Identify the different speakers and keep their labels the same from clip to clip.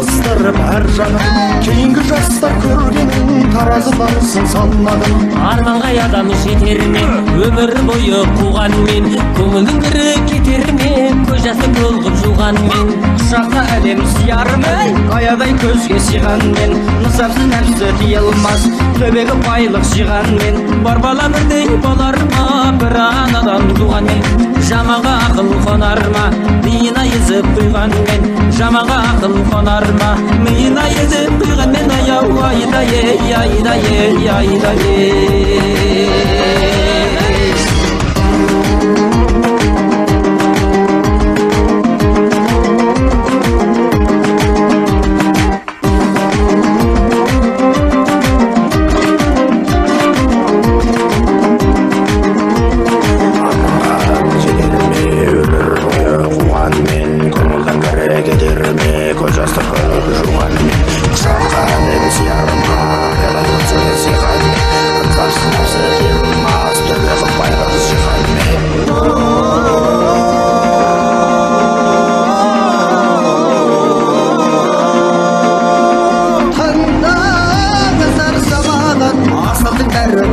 Speaker 1: ыстырып әр жанын, кейінгі жастар көргенін таразыларсын салмадым.
Speaker 2: Арманға адам жетермен, өмір бойы қуғанмен, көңілдің кірі кетермен, көз жасы толғып жуғанмен.
Speaker 3: Құшаққа әлем сиярмен, аядай көзге сиғанмен, нысапсыз нәпсі тиылмас, төбегі байлық жиғанмен.
Speaker 2: Бар бала бірдей болар ма, бір анадан туғанмен? Жаманға ақыл қонар ма, миына езіп құйғанмен? Жаманға ақыл қонар ма, миына езіп құйғанмен? Аяу айдай, айдай, айдай.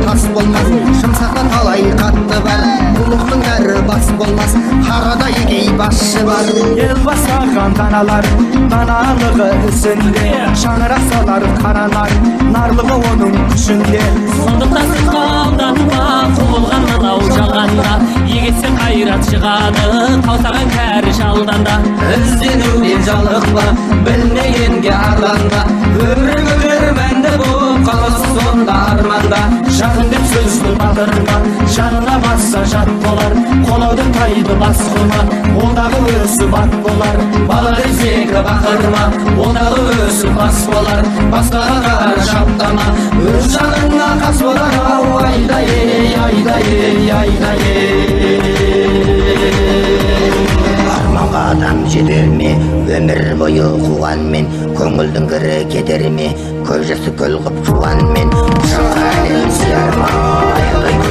Speaker 1: Тас болмас, шымсақтан қалай қатты бар, ұлықтың бәрі бас болмас, қарада егей басшы бар.
Speaker 3: Ел бастаған даналар, даналығы ісінде, шаңырақ салар қаранар, нарлығы оның күшінде.
Speaker 2: Сондықтан сіз қалданба, құбылған мынау жалғанда, егесен қайрат шығады, таусаған кәрі жалданда.
Speaker 3: Ізденуде жалықпа, білмегенге арланба, өмірің өмір мәнді болып қаласы сонда арманда.
Speaker 2: Жақын деп сөзді батырма, жанына басса жат болар, қолауды тайды бас қылма, ондағы өсі бат болар.
Speaker 3: Бала деп зекі бақырма, ондағы өсі бас болар, басқаға қарар шаптама, өз жаныңа қас болар. Ау айдай, айдай, айдай.
Speaker 4: Арманға адам жетер ме, өмір бойы қуғанмен, көңілдің кірі кетер ме, көз жасы көл қып жуғанмен. Құшаққа әлем сияр ма, аядай